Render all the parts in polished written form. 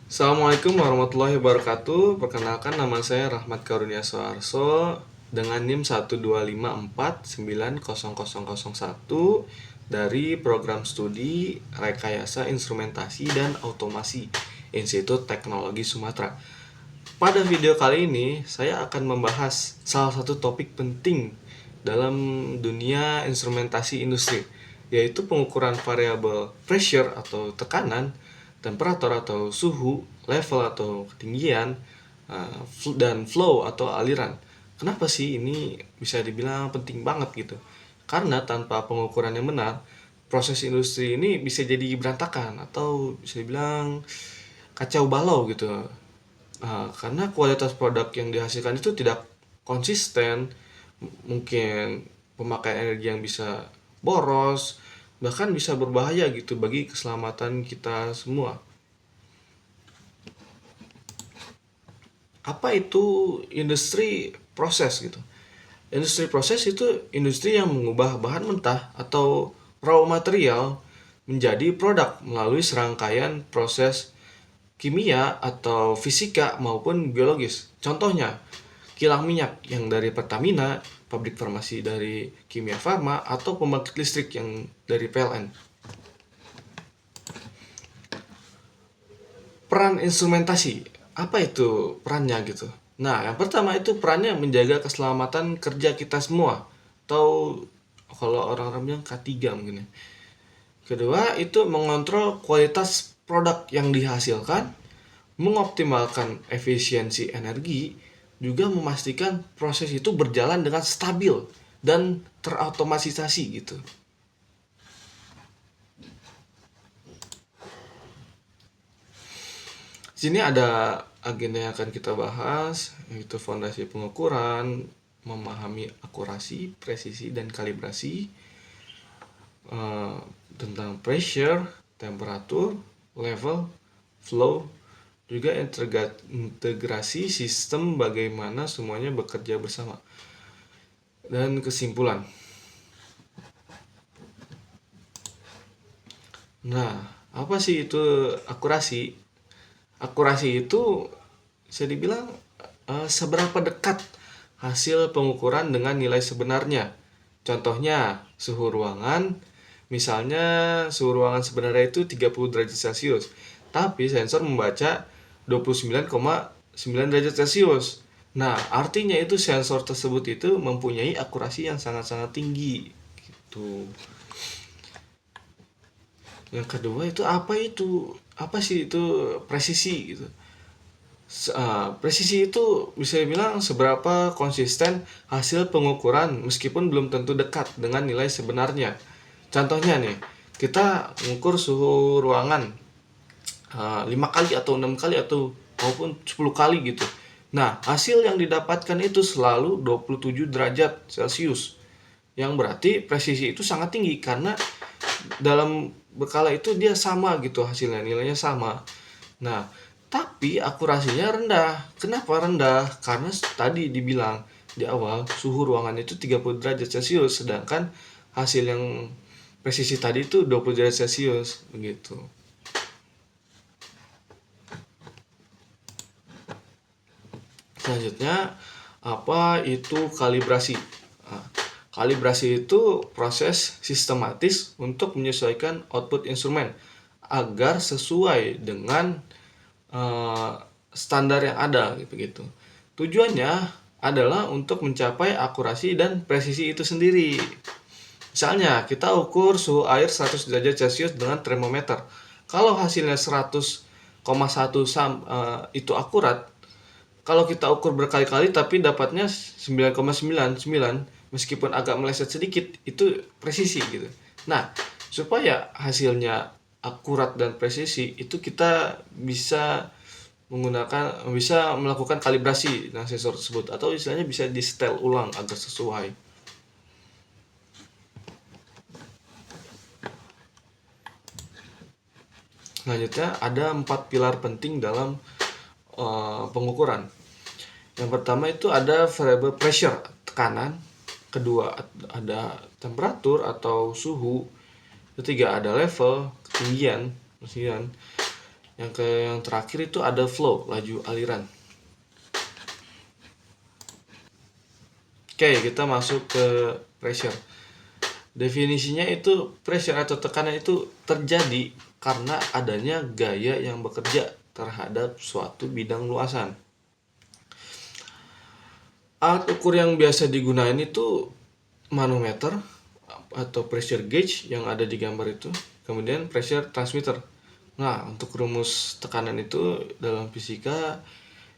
Assalamualaikum warahmatullahi wabarakatuh. Perkenalkan, nama saya Rahmat Karunia Soeharso dengan NIM 125490001 dari program studi Rekayasa Instrumentasi dan Automasi Institut Teknologi Sumatera. Pada video kali ini, saya akan membahas salah satu topik penting dalam dunia instrumentasi industri, yaitu pengukuran variabel pressure atau tekanan, temperatur atau suhu, level atau ketinggian, dan flow atau aliran. Kenapa sih ini bisa dibilang penting banget gitu? Karena tanpa pengukuran yang benar, proses industri ini bisa jadi berantakan atau bisa dibilang kacau balau gitu. Karena kualitas produk yang dihasilkan itu tidak konsisten, mungkin pemakaian energi yang bisa boros, bahkan bisa berbahaya gitu bagi keselamatan kita semua. Apa itu industri proses gitu? Industri proses itu industri yang mengubah bahan mentah atau raw material menjadi produk melalui serangkaian proses kimia atau fisika maupun biologis. Contohnya, kilang minyak yang dari Pertamina, pabrik farmasi dari Kimia Farma, atau pembangkit listrik yang dari PLN. Peran instrumentasi, apa itu perannya gitu? Nah, yang pertama itu perannya menjaga keselamatan kerja kita semua, atau kalau orang-orang bilang K3 mungkin ya. Kedua, itu mengontrol kualitas produk yang dihasilkan, mengoptimalkan efisiensi energi, juga memastikan proses itu berjalan dengan stabil dan terotomatisasi gitu. Sini ada agenda yang akan kita bahas, yaitu fondasi pengukuran, memahami akurasi, presisi, dan kalibrasi, eh, tentang pressure, temperatur, level, flow, juga integrasi sistem bagaimana semuanya bekerja bersama. Dan kesimpulan. Nah, apa sih itu akurasi? Akurasi itu bisa dibilang seberapa dekat hasil pengukuran dengan nilai sebenarnya. Contohnya, suhu ruangan. Misalnya, suhu ruangan sebenarnya itu 30 derajat Celcius, tapi sensor membaca 29,9 derajat Celcius. Nah, artinya itu sensor tersebut itu mempunyai akurasi yang sangat-sangat tinggi. Gitu. Yang kedua itu apa itu? Apa sih itu presisi gitu? Presisi itu bisa dibilang seberapa konsisten hasil pengukuran meskipun belum tentu dekat dengan nilai sebenarnya. Contohnya nih, kita mengukur suhu ruangan 5 kali atau 6 kali atau maupun 10 kali gitu. Nah, hasil yang didapatkan itu selalu 27 derajat Celcius. Yang berarti presisi itu sangat tinggi karena dalam berkala itu dia sama gitu hasilnya, nilainya sama. Nah, tapi akurasinya rendah. Kenapa rendah? Karena tadi dibilang di awal suhu ruangan itu 30 derajat Celcius, sedangkan hasil yang presisi tadi itu 20 derajat Celcius begitu. Selanjutnya, apa itu kalibrasi? Nah, kalibrasi itu proses sistematis untuk menyesuaikan output instrumen agar sesuai dengan uh, standar yang ada gitu. Tujuannya adalah untuk mencapai akurasi dan presisi itu sendiri. Misalnya, kita ukur suhu air 100 derajat Celcius dengan termometer. Kalau hasilnya 100,1 itu akurat, kalau kita ukur berkali-kali tapi dapatnya 9,99 meskipun agak meleset sedikit, itu presisi gitu. Nah, supaya hasilnya akurat dan presisi, itu kita bisa melakukan kalibrasi dengan sensor tersebut, atau istilahnya bisa di setel ulang agar sesuai. Selanjutnya ada 4 pilar penting dalam pengukuran. Yang pertama itu ada variable pressure, tekanan. Kedua ada temperatur atau suhu. Ketiga ada level, ketinggian. Yang terakhir itu ada flow, laju aliran. Oke, kita masuk ke pressure. Definisinya itu pressure atau tekanan itu terjadi karena adanya gaya yang bekerja terhadap suatu bidang luasan. Alat ukur yang biasa digunakan itu manometer atau pressure gauge yang ada di gambar itu, kemudian pressure transmitter. Nah, untuk rumus tekanan itu dalam fisika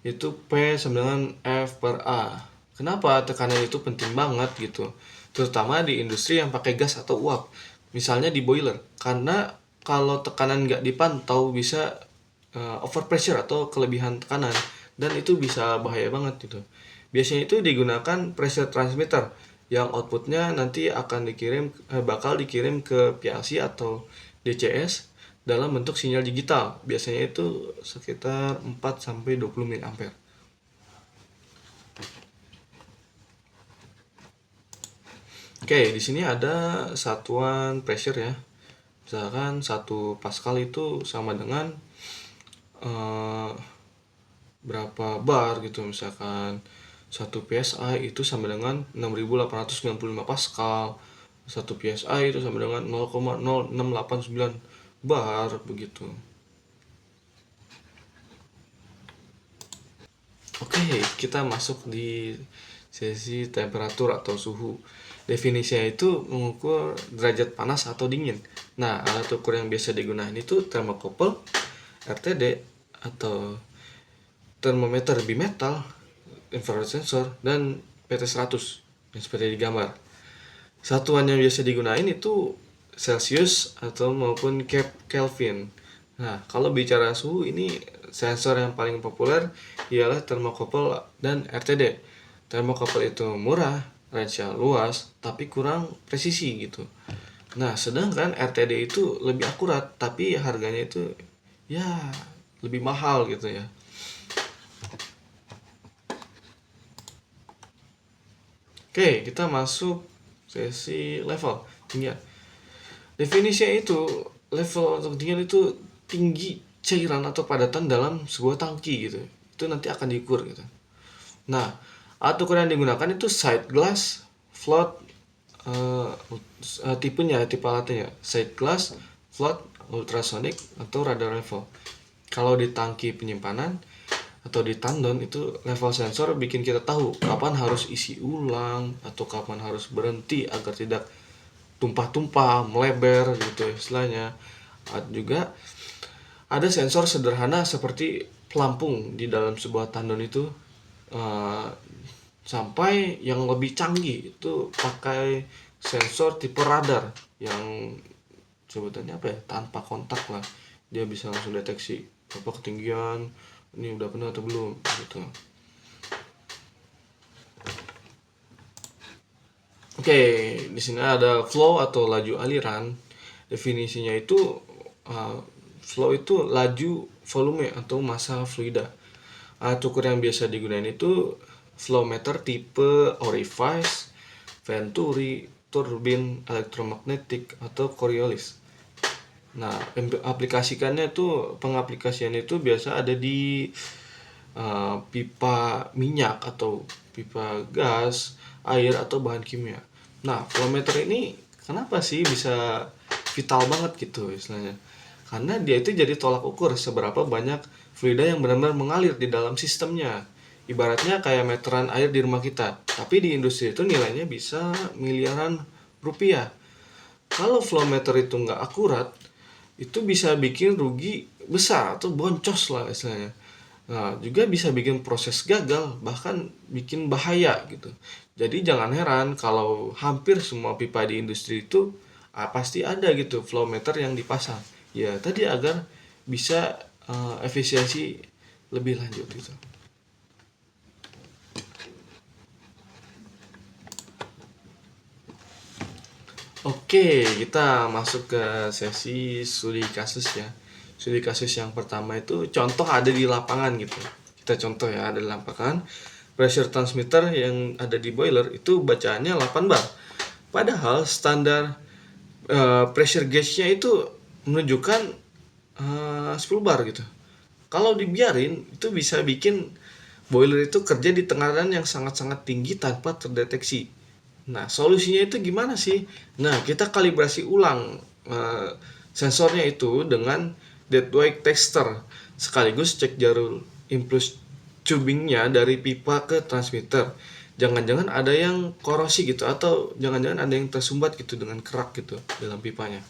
itu P sama dengan F per A. Kenapa tekanan itu penting banget gitu? Terutama di industri yang pakai gas atau uap. Misalnya di boiler. Karena kalau tekanan nggak dipantau bisa overpressure atau kelebihan tekanan. Dan itu bisa bahaya banget gitu. Biasanya itu digunakan pressure transmitter yang outputnya nanti akan bakal dikirim ke PLC atau DCS dalam bentuk sinyal digital. Biasanya itu sekitar 4 sampai 20 mA. Oke, di sini ada satuan pressure ya. Misalkan 1 Pascal itu sama dengan berapa bar gitu. Misalkan 1 PSI itu sama dengan 6895 Pascal. 1 PSI itu sama dengan 0,0689 bar begitu. Oke, kita masuk di sesi temperatur atau suhu. Definisinya itu mengukur derajat panas atau dingin. Nah, alat ukur yang biasa digunakan itu thermocouple, RTD, atau termometer bimetal, infrared sensor, dan PT100 yang seperti di gambar. Satuan yang biasa digunakan itu Celsius atau maupun Kelvin. Nah, kalau bicara suhu ini sensor yang paling populer ialah thermocouple dan RTD. Thermocouple itu murah, range luas, tapi kurang presisi gitu. Nah, sedangkan RTD itu lebih akurat, tapi harganya itu ya lebih mahal gitu ya. Oke, kita masuk sesi level tinggi. Definisinya itu level untuk ketinggian itu tinggi cairan atau padatan dalam sebuah tangki gitu. Itu nanti akan diukur gitu. Nah, alat ukur yang digunakan itu sight glass, float, tipenya, tipe alatnya, sight glass, float, ultrasonic, atau radar level. Kalau di tangki penyimpanan atau di tandon itu level sensor bikin kita tahu kapan harus isi ulang atau kapan harus berhenti agar tidak tumpah-tumpah, melebar gitu istilahnya. Juga ada sensor sederhana seperti pelampung di dalam sebuah tandon itu, sampai yang lebih canggih itu pakai sensor tipe radar yang sebutannya apa ya, tanpa kontak lah, dia bisa langsung deteksi berapa ketinggian, ini udah penuh atau belum gitu. Oke, di sini ada flow atau laju aliran. Definisinya itu flow itu laju volume atau massa fluida. Alat ukur yang biasa digunakan itu flow meter tipe orifice, venturi, turbin, elektromagnetik, atau Coriolis. Nah, aplikasikannya itu pengaplikasiannya itu biasa ada di pipa minyak atau pipa gas, air, atau bahan kimia. Nah, flow meter ini kenapa sih bisa vital banget gitu istilahnya? Karena dia itu jadi tolak ukur seberapa banyak fluida yang benar-benar mengalir di dalam sistemnya. Ibaratnya kayak meteran air di rumah kita. Tapi di industri itu nilainya bisa miliaran rupiah. Kalau flow meter itu nggak akurat, itu bisa bikin rugi besar atau boncos lah istilahnya. Nah, juga bisa bikin proses gagal, bahkan bikin bahaya gitu. Jadi jangan heran kalau hampir semua pipa di industri itu pasti ada gitu flow meter yang dipasang. Ya, tadi agar bisa efisiensi lebih lanjut gitu. Oke, kita masuk ke sesi studi kasus ya. Studi kasus yang pertama itu contoh ada di lapangan gitu. Kita contoh ya, ada di lapangan. Pressure transmitter yang ada di boiler itu bacaannya 8 bar. Padahal standar pressure gauge-nya itu menunjukkan 10 bar gitu. Kalau dibiarin itu bisa bikin boiler itu kerja di tekanan yang sangat-sangat tinggi tanpa terdeteksi. Nah, solusinya itu gimana sih? Nah, kita kalibrasi ulang sensornya itu dengan deadweight tester, sekaligus cek jarum impulse tubingnya dari pipa ke transmitter. Jangan-jangan ada yang korosi gitu, atau jangan-jangan ada yang tersumbat gitu dengan kerak gitu dalam pipanya.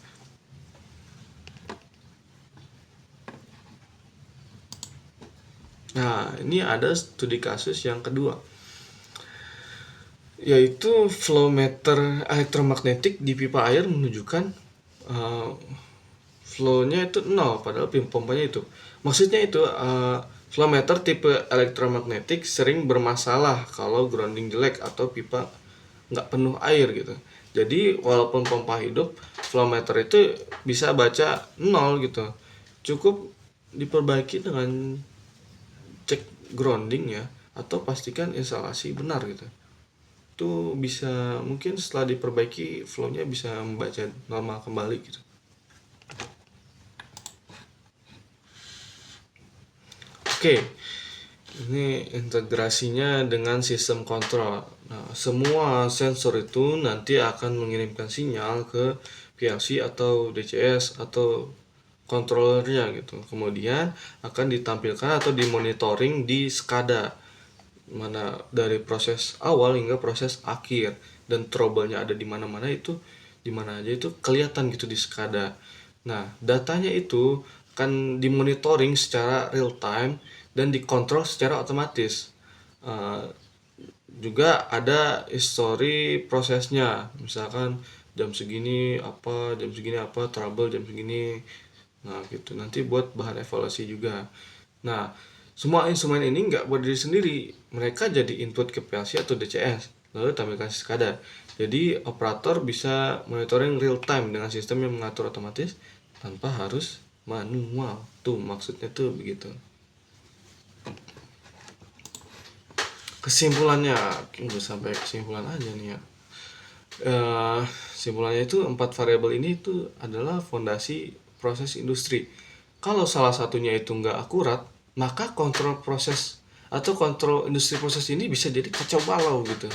Nah, ini ada studi kasus yang kedua, yaitu flow meter elektromagnetik di pipa air menunjukkan uh, flow-nya itu nol, padahal pompanya itu. Maksudnya itu flow meter tipe elektromagnetik sering bermasalah kalau grounding jelek atau pipa nggak penuh air gitu. Jadi walaupun pompa hidup, flow meter itu bisa baca nol gitu. Cukup diperbaiki dengan cek grounding ya, atau pastikan instalasi benar gitu. Itu bisa, mungkin setelah diperbaiki flow-nya bisa membaca normal kembali gitu. Oke, ini integrasinya dengan sistem kontrol. Nah, semua sensor itu nanti akan mengirimkan sinyal ke PLC atau DCS atau controllernya gitu. Kemudian akan ditampilkan atau dimonitoring di SCADA, mana dari proses awal hingga proses akhir, dan trouble-nya ada di mana-mana itu, di mana aja itu kelihatan gitu di SCADA. Nah, datanya itu akan dimonitoring secara real time dan dikontrol secara otomatis. Uh, Juga ada history prosesnya, misalkan jam segini apa trouble jam segini. Nah gitu, nanti buat bahan evaluasi juga. Nah, semua instrumen ini nggak berdiri sendiri, mereka jadi input ke PLC atau DCS lalu tampilkan SCADA. Jadi operator bisa monitoring real time dengan sistem yang mengatur otomatis tanpa harus manual. Tuh maksudnya tuh begitu. Kesimpulannya, udah sampai kesimpulan aja nih ya. Kesimpulannya itu 4 variabel ini itu adalah fondasi proses industri. Kalau salah satunya itu nggak akurat, maka kontrol proses atau kontrol industri proses ini bisa jadi kacau balau gitu.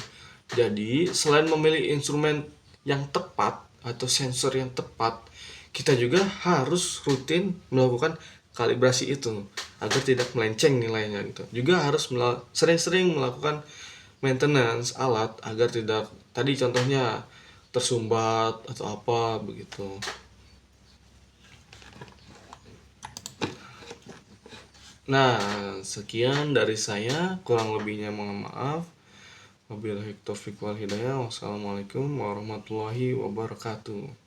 Jadi selain memilih instrumen yang tepat atau sensor yang tepat, kita juga harus rutin melakukan kalibrasi itu agar tidak melenceng nilainya gitu. Juga harus sering-sering melakukan maintenance alat agar tidak, tadi contohnya, tersumbat atau apa begitu. Nah, sekian dari saya, kurang lebihnya mohon maaf. Wabillahi taufiq wal hidayah. Wassalamualaikum warahmatullahi wabarakatuh.